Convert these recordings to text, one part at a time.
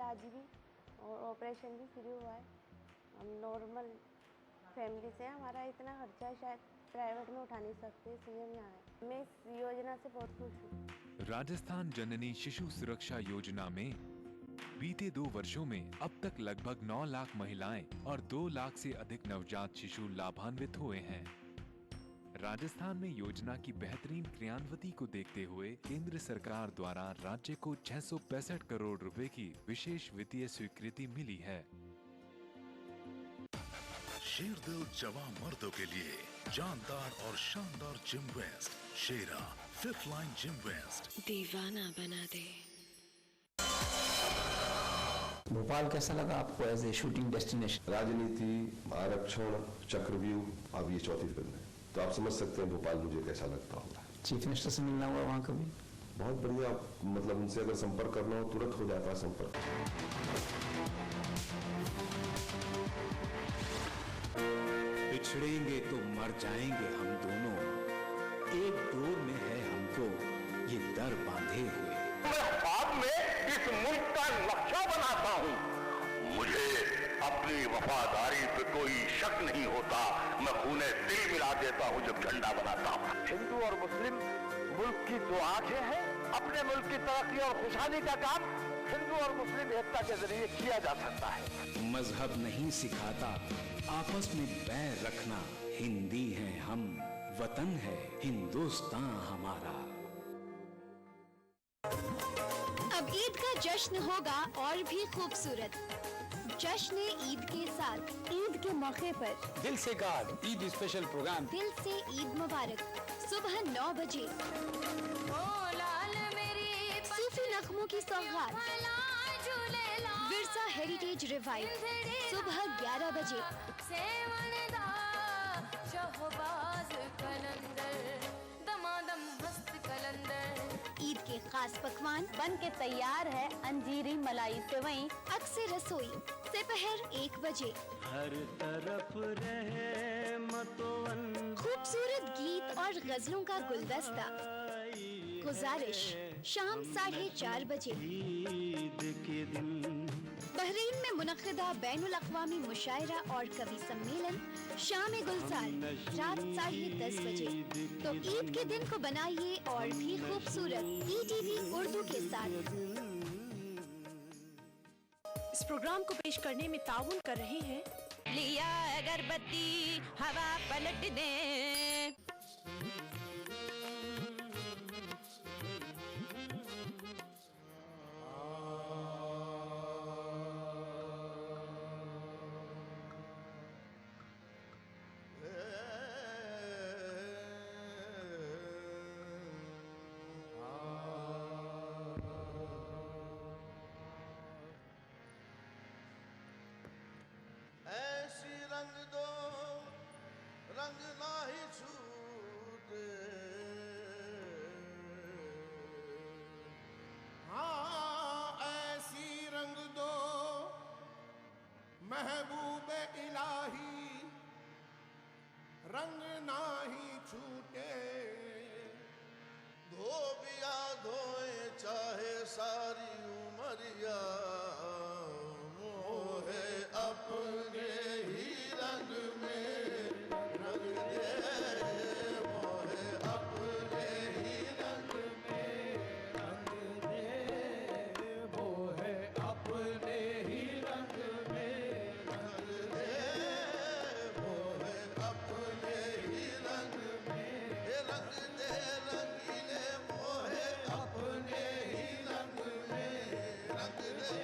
आज भी, और ऑपरेशन भी फ्री हुआ है। हम नॉर्मल फैमिली से हैं, हमारा इतना खर्चा शायद प्राइवेट में उठा नहीं सकते, इसलिए हम यहाँ आए। मैं इस योजना से बहुत खुश हूँ। राजस्थान जननी शिशु सुरक्षा योजना में बीते 2 वर्षों में अब तक लगभग 9 लाख महिलाएं और 2 लाख से अधिक नवजात शिशु लाभान्वित हुए हैं। राजस्थान में योजना की बेहतरीन क्रियान्विति को देखते हुए केंद्र सरकार द्वारा राज्य को 665 करोड़ रुपए की विशेष वित्तीय स्वीकृति मिली है। शेरदिल जवां मर्दों के लिए जानदार और शानदार जिम वेस्ट, शेरा 5th लाइन जिम वेस्ट, दीवाना बना दे। भोपाल कैसा लगा आपको एज ए शूटिंग डेस्टिनेशन? राजनीति, आरक्षण, चक्रव्यूह, अब ये चौथी फिल्म है, तो आप समझ सकते हैं भोपाल मुझे कैसा लगता होगा। चीफ मिनिस्टर से मिलना हुआ वहाँ कभी? बहुत बढ़िया, मतलब उनसे अगर संपर्क करना हो तुरंत हो जाता है संपर्क। बिछड़ेंगे तो मर जाएंगे हम दोनों, एक डोर में है हमको ये दर बांधे हुए। मैं बाद में इस मुल्क का नक्शा बनाता हूँ। मुझे अपनी वफादारी पे कोई शक नहीं होता। मैं खूने दिल मिला देता हूँ जब झंडा बनाता हूँ। हिंदू और मुस्लिम मुल्क की 2 आंखें हैं। अपने मुल्क की तरक्की और खुशहाली का काम हिंदू और मुस्लिम एकता के जरिए किया जा सकता है। मजहब नहीं सिखाता आपस में बैर रखना। हिंदी हैं हम, वतन है हिंदुस्तान हमारा। अब ईद का जश्न होगा और भी खूबसूरत। जश्न ईद के साथ, ईद के मौके पर दिल से गार्ड ईद स्पेशल प्रोग्राम। दिल से ईद मुबारक सुबह 9 बजे। सूफी नगमों की सौगात, विरसा हेरिटेज रिवाइव सुबह 11 बजे। ईद के खास पकवान बन के तैयार है। अंजीरी मलाई सेवई अक्सर रसोई दोपहर 1 बजे। हर तरफ रहे मतवन, खूबसूरत गीत और गजलों का गुलदस्ता। गुजारिश शाम 4:30 बजे। ईद के दिन बहरीन में मुनक्किदा बैनुल अक़वामी मुशायरा और कवि सम्मेलन शाम गुलजार रात 10:30 बजे। तो ईद के दिन को बनाइए और भी खूबसूरत ETV उर्दू के साथ। इस प्रोग्राम को पेश करने में ताउन कर रहे हैं लिया अगरबत्ती हवा पलट दे। ऐसी रंग दो रंग ना ही छूटे, हाँ ऐसी रंग दो महबूबे इलाही रंग ना ही छूटे। धोबिया धोए चाहे सारी उमरिया, मोहे अपने ही रंग में रंग दे। मोहे अपने ही रंग में रंग दे। मोहे अपने ही रंग में रंग दे। मोहे अपने ही रंग में रंग दे। रंगीले मोहे अपने ही रंग में रंग दे।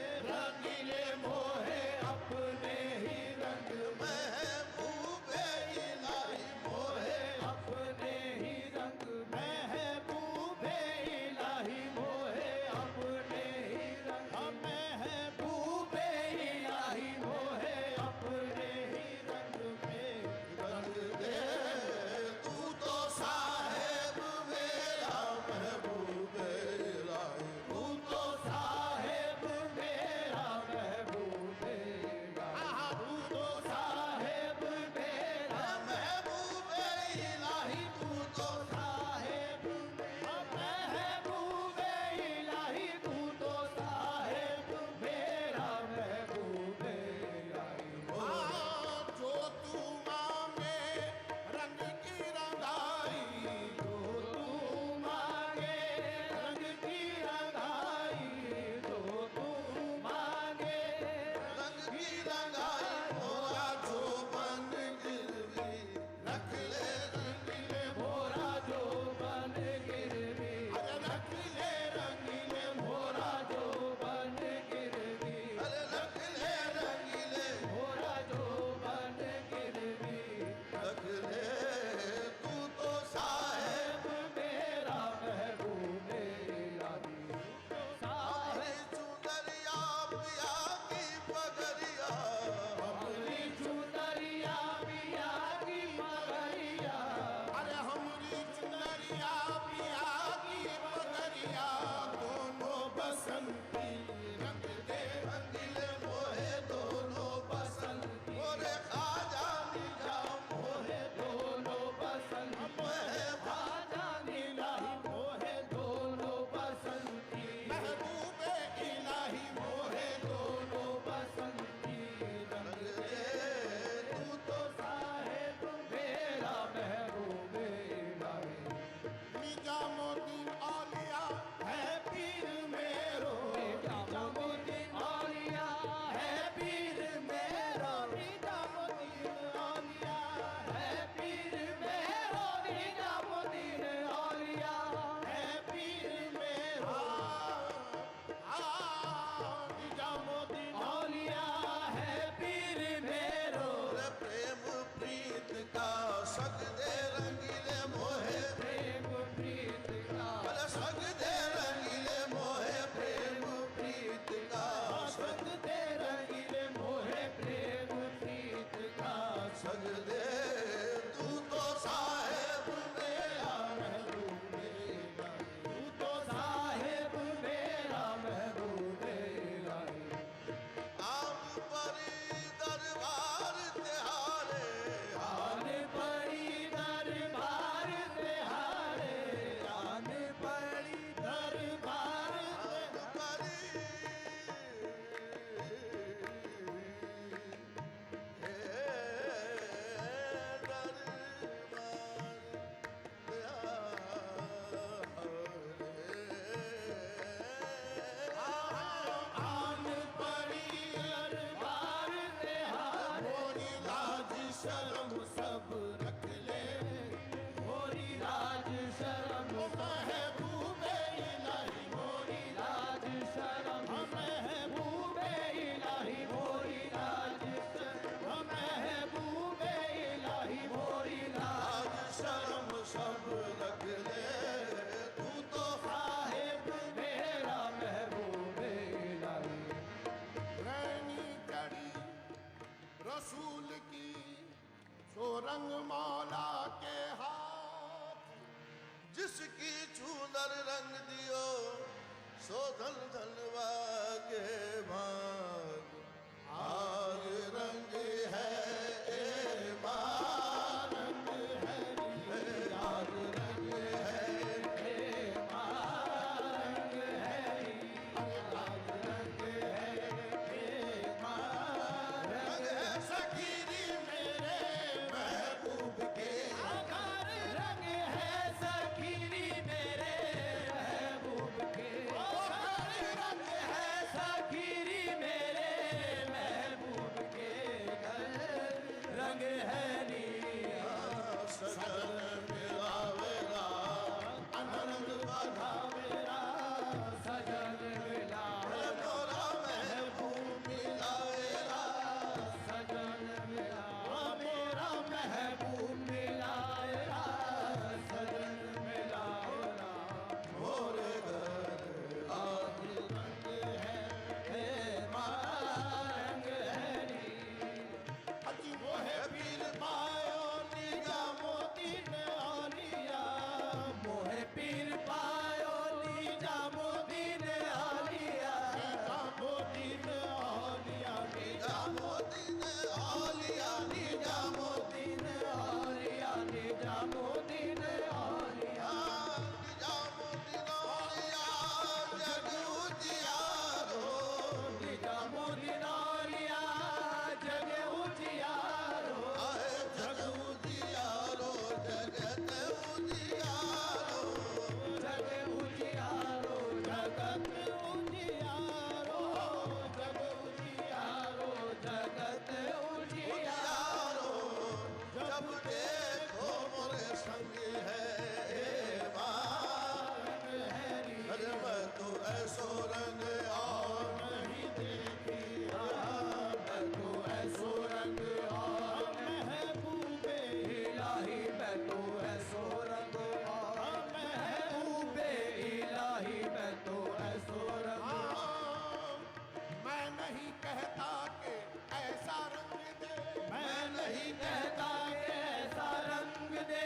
नहीं कहता कि ऐसा रंग दे, मैं नहीं कहता कि ऐसा रंग दे,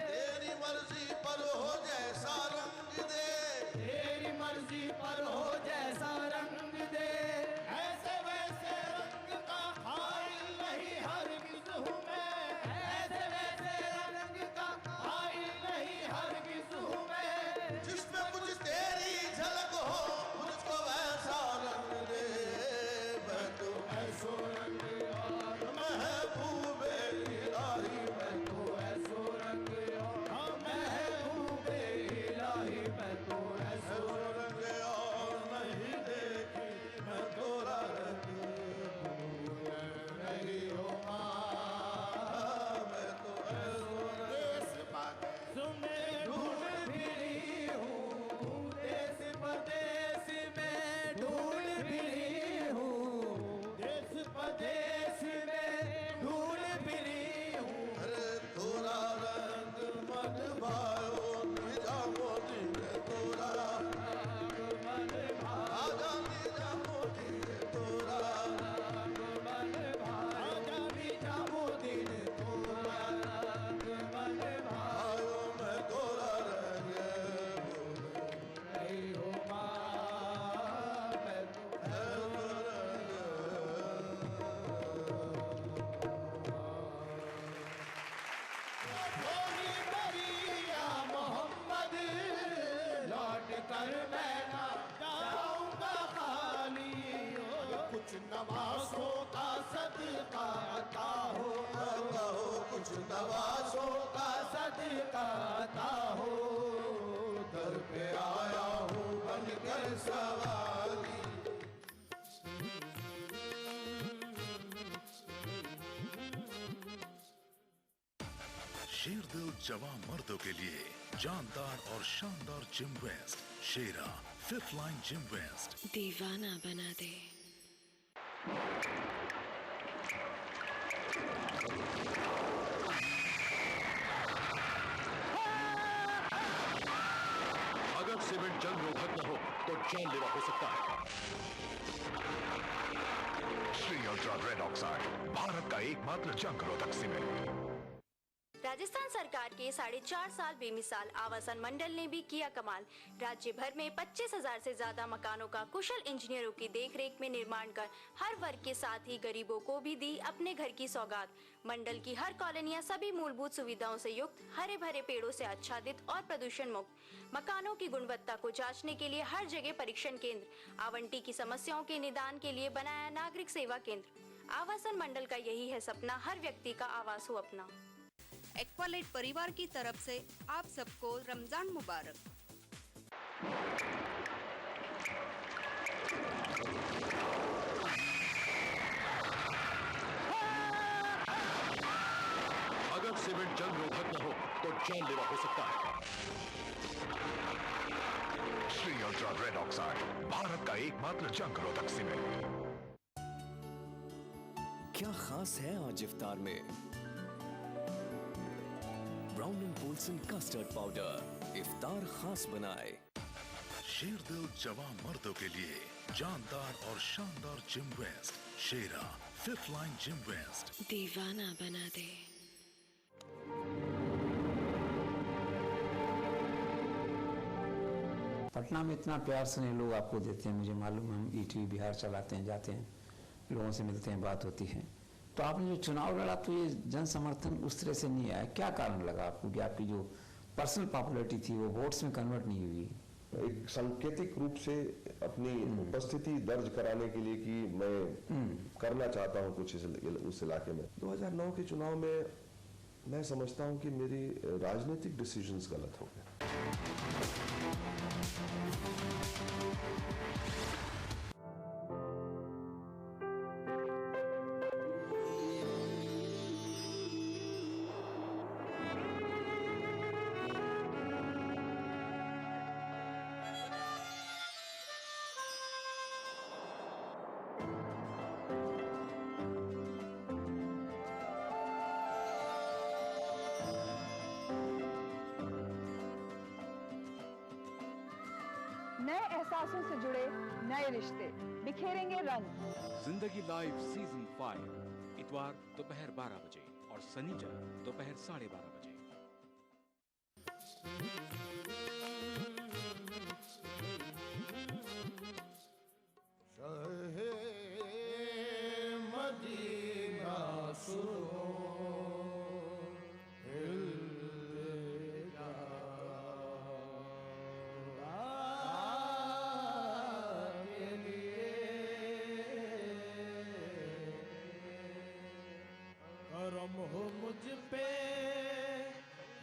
तेरी मर्जी पर हो जैसा रंग दे, तेरी मर्जी पर हो जैसा रंग दे, ऐसे वैसे रंग का हाइल नहीं हरगिज़ हूँ मैं, ऐसे वैसे रंग का हाइल नहीं हरगिज़ हूँ मैं, जिसमें कुछ तेरी झलक हो मुझको वैसा रंग दे, मैं तो ऐसो रंग और महबूबे इलाही, मैं तो ऐसो रंग और महबूबे इलाही, मैं तो ऐसो रंग और नहीं देखी मैं तोरा रंग नहीं हो मैं तो ऐसो देश परदेश में ढूंढ फिरी हूँ, देश परदेश में ढूंढ फिरी हूँ, देश परदेश में ढूंढ फिरी हूँ, अरे तोरा रंग मन भायो निजा मोदी में तोरा रंग मन भायो, आजा निजा मोदी ने तोरा रंग मन भायो, आजा निजा मोदी ने तोरा रंग मन भायो, मैं तोरा रंग नहीं हो मैं तो ऐसो धोनी करिया मोहम्मद, लौट कर मैं ना जाऊंगा खाली, कुछ नवासों का सदका अता हो, कुछ नवासों का सदका अता हो, दर पे आया हूँ बनकर सवाली। शेरदिल जवां मर्दों के लिए जानदार और शानदार जिम वेस्ट, शेरा फिफ्थ लाइन जिम वेस्ट। दीवाना बना दे। अगर सीमेंट जंग रोधक न हो तो जानलेवा हो सकता है। Shri ultra red oxide, Bharat का एकमात्र जंग रोधक सीमेंट। राजस्थान सरकार के 4.5 साल बेमिसाल आवासन मंडल ने भी किया कमाल। राज्य भर में 25,000 से ज्यादा मकानों का कुशल इंजीनियरों की देखरेख में निर्माण कर हर वर्ग के साथ ही गरीबों को भी दी अपने घर की सौगात। मंडल की हर कॉलोनियां सभी मूलभूत सुविधाओं से युक्त, हरे भरे पेड़ों से आच्छादित और प्रदूषण मुक्त। मकानों की गुणवत्ता को जांचने के लिए हर जगह परीक्षण केंद्र, आवंटी की समस्याओं के निदान के लिए बनाया नागरिक सेवा केंद्र। आवासन मंडल का यही है सपना, हर व्यक्ति का आवास हो अपना। एक्वालाइट परिवार की तरफ से आप सबको रमजान मुबारक। अगर सीमेंट जंग रोधक न हो तो जानलेवा हो सकता है। Shri ultra red oxide, Bharat का एकमात्र जंग रोधक सीमेंट। क्या खास है आज इफ्तार में? Brown and Polson custard powder इफ्तार खास बनाए। शेरदिल जवां मर्दों के लिए जानदार और शानदार जिम वेस्ट, शेरा फिफ्थ लाइन जिम वेस्ट। दीवाना बना दे। पटना में इतना प्यार स्नेह लोग आपको देते हैं, मुझे मालूम है। हम ईटीवी बिहार चलाते हैं, जाते हैं, लोगों से मिलते हैं, बात होती है। तो आपने जो चुनाव लड़ा तो ये जन समर्थन उस तरह से नहीं आया, क्या कारण लगा आपको कि आपकी जो पर्सनल पॉपुलैरिटी थी वो वोट्स में कन्वर्ट नहीं हुई? एक सांकेतिक रूप से अपनी उपस्थिति दर्ज कराने के लिए कि मैं करना चाहता हूं कुछ उस इलाके में। 2009 के चुनाव में मैं समझता हूं कि मेरी राजनीतिक डिसीजंस गलत हो गए। नए एहसासों से जुड़े नए रिश्ते बिखेरेंगे रंग। जिंदगी लाइव सीजन 5 इतवार दोपहर 12 बजे और शनिवार दोपहर 12:30 बजे। शहे मदीना सुनो करम हो मुझ पे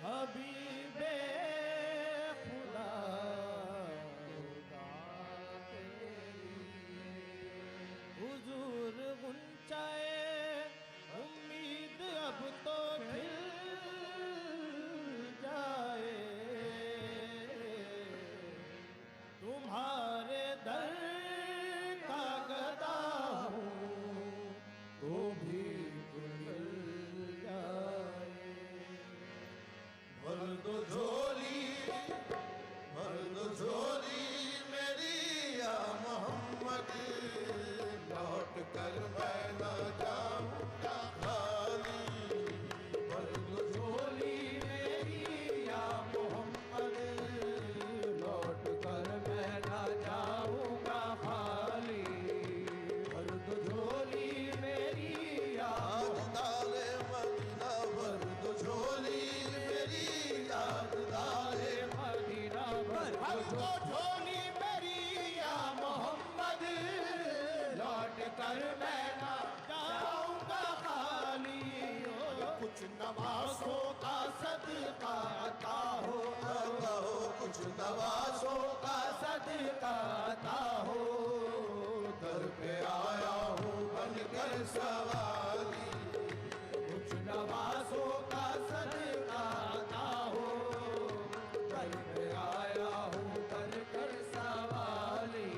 हबीबे खुदा, हुजूर गुंचाए उम्मीद अब तो खिल जाए, तुम्हारे दर का गदा हूँ तो भी भर दो झोली मेरी या मोहम्मद, लौट कर मैं न जाऊंगा खाली। भर दो झोली मेरी या मोहम्मद, लौट कर मैं न जाऊंगा खाली। भर दो झोली मेरी याददारे मदीना, भर दो झोली मेरी याददारे मदीना, भर दो झोली मेरी या मोहम्मद, लौट कर मैं न जाऊंगा खाली। कुछ नवासों का सदका अता हो, कुछ नवासों का सदका अता हो, दर पे आया हूँ बनकर सवाली। कुछ नवासों का सदका अता हो, दर पे आया हूँ बनकर सवाली।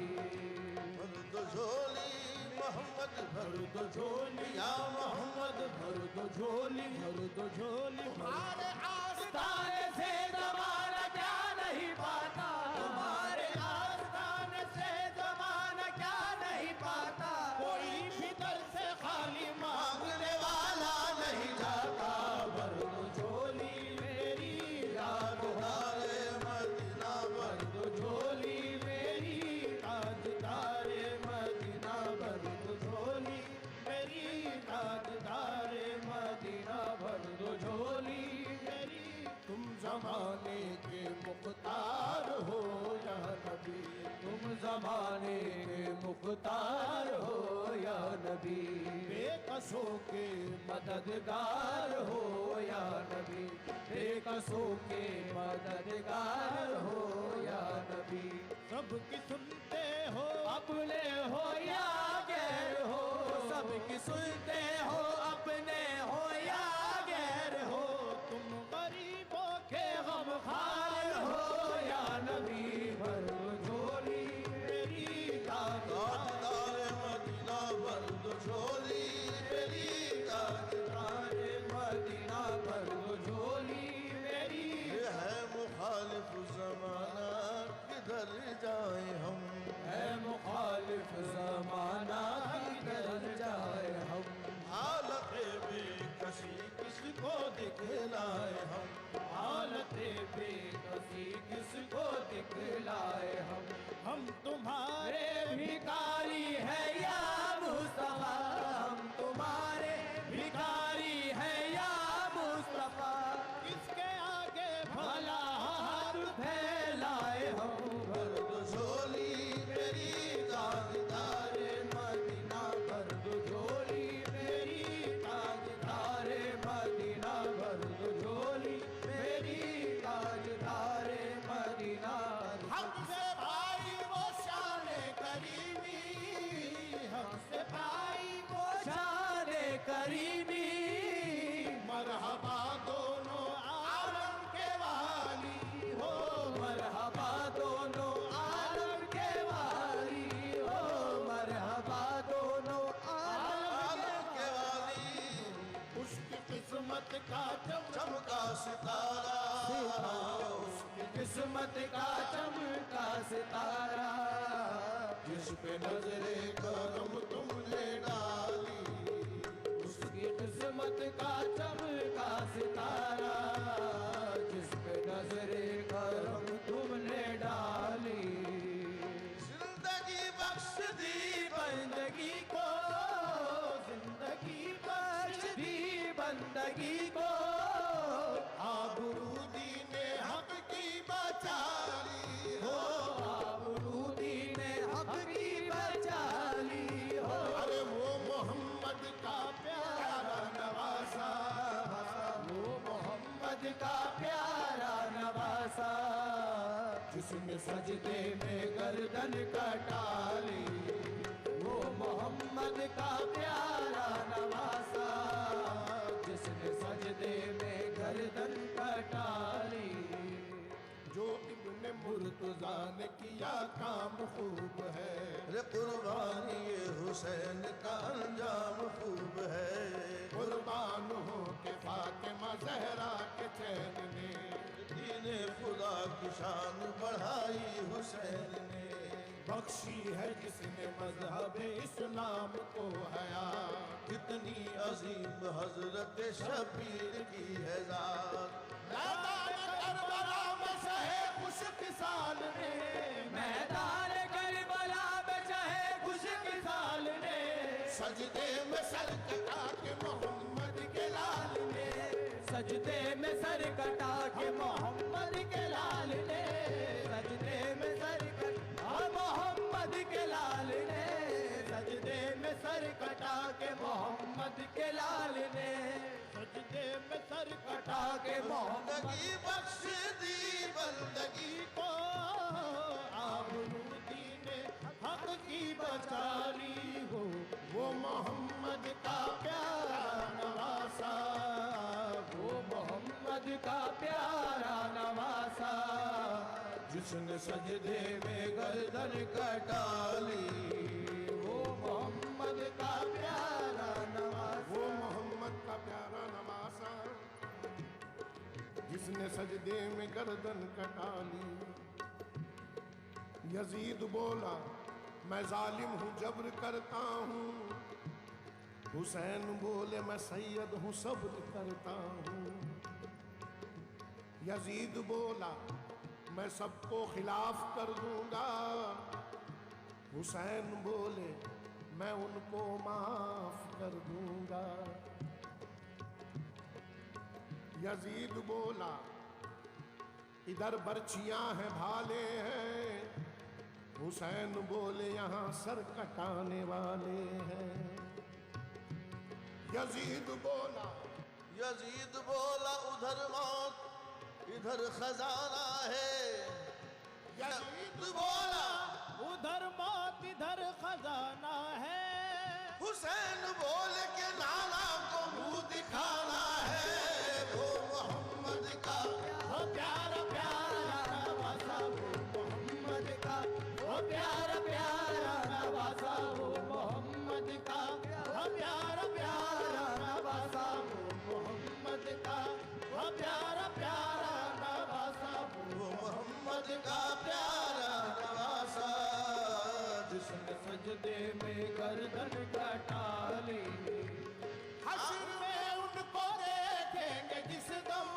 भर दो झोली मोहम्मद, भर दो झोली या मोहम्मद, भर दो झोली, भर दो झोली। तुम्हारे आस्ताने से ज़माना क्या नहीं पाता, तुम्हारे आस्ताने से ज़माना क्या नहीं पाता। कोई भी दर से खाली मांगने वाला नहीं जाता। भर दो झोली मेरी याददारे मदीना, भर दो झोली मेरी याददारे मदीना, भर दो झोली मेरी याददारे मदीना, भर दो झोली मेरी। तुम जमाने के मुख्तार हो या नबी, तुम जमाने के मुख्तार हो या नबी। बेकसों के मददगार हो या नबी, बेकसों के मददगार हो या नबी। सबकी सुनते हो अपने हो या गैर हो, सबकी सुनते हो अपने हो या गैर हो। तुम गरीबों के गमखार हो या नबी, भर दो झोली मेरी याददारे मदीना, भर दो झोली मेरी याददारे मदीना, भर दो झोली मेरी। ये है मुखालिफ ज़माना किधर जाए हम, है मुखालिफ ज़माना किधर जाए हम। हालत बेकसी किसको दिखलाए हम, हालत बेकसी किसको दिखलाए हम। हम तुम्हारे भिखारी है या मुस्तफा, हम तुम्हारे भिखारी है या मुस्तफा। किसके आगे भला हाथ फैलाए हम। भर दो झोली मेरी याददारे मदीना, भर दो झोली मेरी याददारे मदीना, भर दो झोली मेरी याददारे मदीना। हमसे भाई वो शाने करीबी, हमसे भाई वो शाने करीबी। मरहबा दोनों आलम के वाली हो, मरहबा दोनों आलम के वाली हो, मरहबा दोनों आलम के वाली। उसकी किस्मत का चमका सितारा, उसकी किस्मत का चमका सितारा, जिस पे नजरे करम तुमने डाली, उसकी किस्मत का चमका सितारा, जिस पे नजरे करम तुमने डाली। जिंदगी बख्श दी बंदगी को, जिंदगी बख्श दी बंदगी को, आबरू दीने हक की बचाली हो, आबरू दीने हक की बचाली हो। अरे वो मोहम्मद का प्यारा नवासा, वो मोहम्मद का प्यारा नवासा, जिसने सजदे में गर्दन कटाली, वो मोहम्मद का प्यारा नवासा, जिसने सजदे में गर्दन कटाली। जो इब्ने मुर्तज़ा ने किया काम खूब है, रे कुर्बानी ये हुसैन का अंजाम खूब है। कुर्बान हो के फातिमा ज़हरा के चैन ने, दीने खुदा की शान बढ़ाई हुसैन ने। बख्शी है जिसने मज़हब इस्लाम को हया, कितनी अजीम हजरत शबीर की है ज़ात। मैदान करबला में चाहे खुश किसाल ने, मैदान करबला में चाहे खुश किसाल ने, सजदे में सर कटा के मोहम्मद के लाल ने, सजदे में सर कटा के मोहम्मद के लाल ने, सजदे में सर कटा मोहम्मद के लाल ने, सजदे में सर कटा के मोहम्मद के लाल ने, सजदे में सर कटा के मोहम्मद की बख्श दी बंदगी को, आबरू दीने हक की बचाली हो। वो मोहम्मद का प्यारा नवासा, वो मोहम्मद का प्यारा नवासा, जिसने सजदे में गर्दन कटाली, वो मोहम्मद का प्यारा नवासा, वो मोहम्मद का प्यारा नवासा, जिसने सजदे में गर्दन कटाली। यजीद बोला मैं जालिम हूँ जब्र करता हूँ, हुसैन बोले मैं सैयद हूँ सब्र करता हूँ। यजीद बोला मैं सबको खिलाफ कर दूंगा, हुसैन बोले मैं उनको माफ कर दूंगा। यजीद बोला इधर बर्छियां हैं भाले हैं, हुसैन बोले यहाँ सर कटाने वाले हैं। यजीद बोला उधर मौत इधर खजाना है, यजीद बोला उधर मौत इधर खजाना है। हुसैन बोले के नाना को मुंह दिखाना है, वो मोहम्मद का वो प्यारा प्यारा नवासा, वो मोहम्मद का वो प्यारा प्यारा नवासा, वो मोहम्मद का वो प्यारा प्यारा नवासा, वो मोहम्मद का वो प्यारा प्यारा नवासा, वो मोहम्मद का प्यारा नवासा, जिसने सजदे में गर्दन कटाली। हश्र में उनको देखेंगे जिस दम,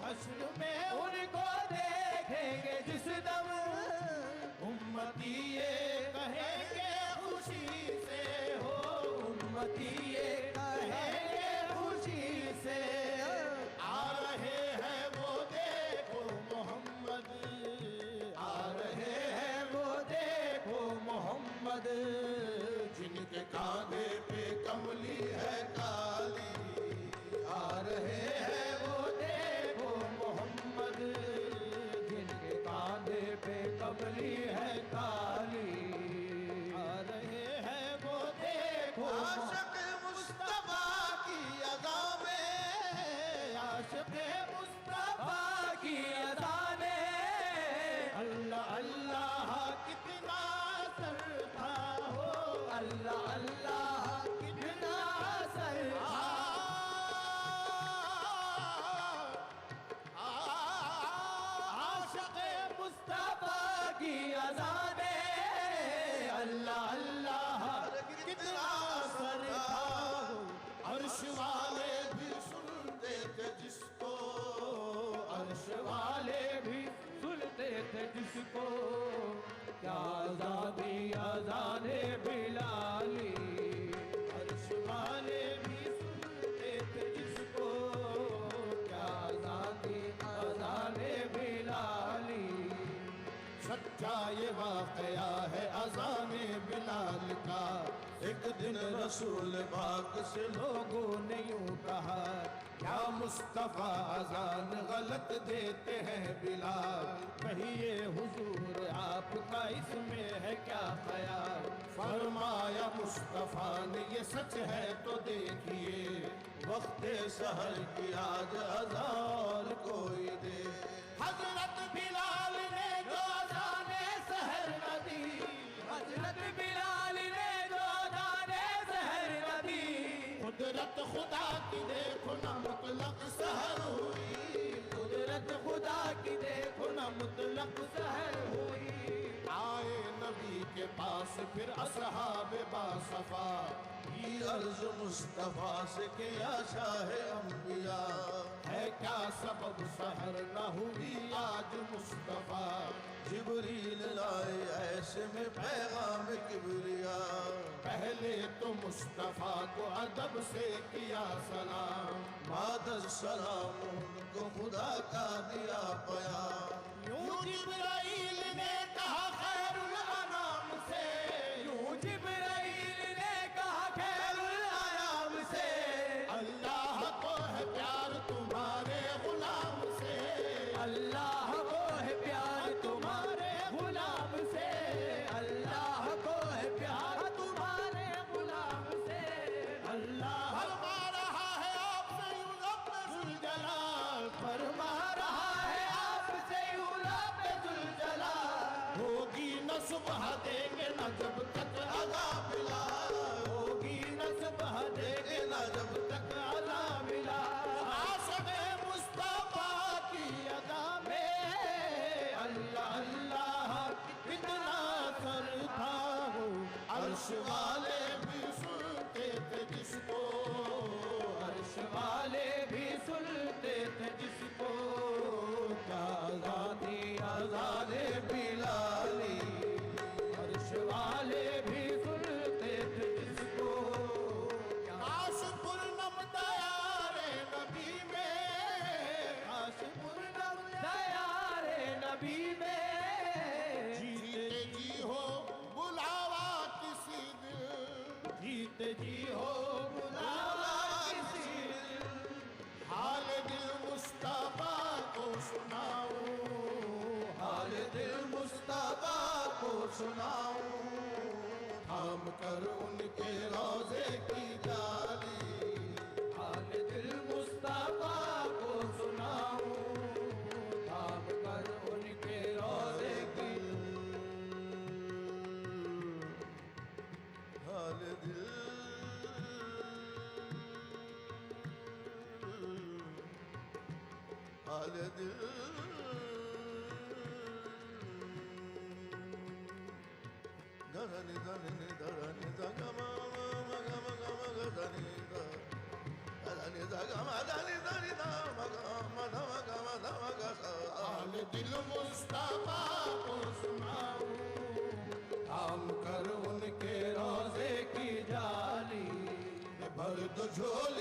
हश्र में उनको देखेंगे जिस दम, उम्मती ये कहेंगे खुशी से हो, उम्मती ये कहेंगे खुशी से। आ रहे हैं वो देखो मोहम्मद, आ रहे हैं वो देखो मोहम्मद, जिनके कांधे पे कमली है काली। आ रहे हैं वो देखो मोहम्मद, जिनके कांधे पे कमली है काली। आ रहे हैं वो देखो आशिक मुस्तफा की अदा में, आशिक मुस्तफा की अदा में, अल्लाह अल्लाह कितना सरफा हो, अल्लाह अल्लाह कितना सरफा। वाकया है अज़ाने बिलाल का। एक दिन रसूल पाक से लोगों ने यूं कहा, क्या मुस्तफा अज़ान गलत देते हैं बिलाल? कहिए हुजूर आपका इसमें है क्या ख्याल? फरमाया मुस्तफा ने ये सच है तो देखिए, वक्त सहर की आज अज़ान कोई दे। हजरत बिलाल ने जो अज़ाने सहर न दी, हजरत बिलाल ने जो अज़ाने सहर न दी, कुदरत खुदा की देखो ना मुतलक सहर हुई, कुदरत खुदा की देखो ना मुतलक सहर हुई। आए नबी के पास फिर असहाबे बासफा, ये अर्ज मुस्तफा से किया शाह अंबिया, है क्या सबब सहर न हुई आज मुस्तफा? जिब्रील लाए ऐसे में पैगाम किबरिया, पहले तो मुस्तफा को अदब से किया सलाम, बाद सलाम उनको खुदा का दिया पयाम। यूं जिब्राइल ने कहा खैरुल अनाम से, यूं जिब्राइल ने कहा खैरुल अनाम से, अल्लाह को है प्यार तुम्हारे गुलाम से, अल्लाह को है प्यार तुम्हारे गुलाम से, अल्लाह को है प्यार तुम्हारे गुलाम से। अल्लाह फरमा रहा है आपसे यूं रब्बे जुल जलाल, फरमा रहा है आपसे यूं रब्बे जुल जलाल, होगी न सुबह देंगे न जब तक अज़ाब मिला, होगी न सुबह देंगे न जब तक अज़ाब मिला। आसमे मुस्तफा की अदा में अल्लाह अल्लाह कितना करता हूँ, अर्श वाले भी सुनते थे जिसको, अर्श वाले भी सुनते थे जिसको, क्या आज़ादी आज़ादे बिलाली, अर्श वाले भी सुनते थे जिसको। काश पूर्णम दयारे नबी में, काश पूर्णम दयारे नबी में, जीते जी हो बुलावा किसी दिन, जीते जी हो बुलावा किसी दिन, हाल दिल मुस्तफा को सुनाऊं, हाल दिल मुस्तफा को सुनाऊं, थाम कर उनके रोजे की डाली, हाल दिल मुस्तफा को सुनाऊं, थाम कर उनके रोजे की हाल दिल, हाल दिल, धरनी धरनी धरनी धगमा मगम गम धरनी धरनी धगमा धरनी धरनी धगमा धगमा धगमा हाल दिल मुस्तफा को सुनाऊं, थाम कर उनके रोजे की जाली, भर दो झोले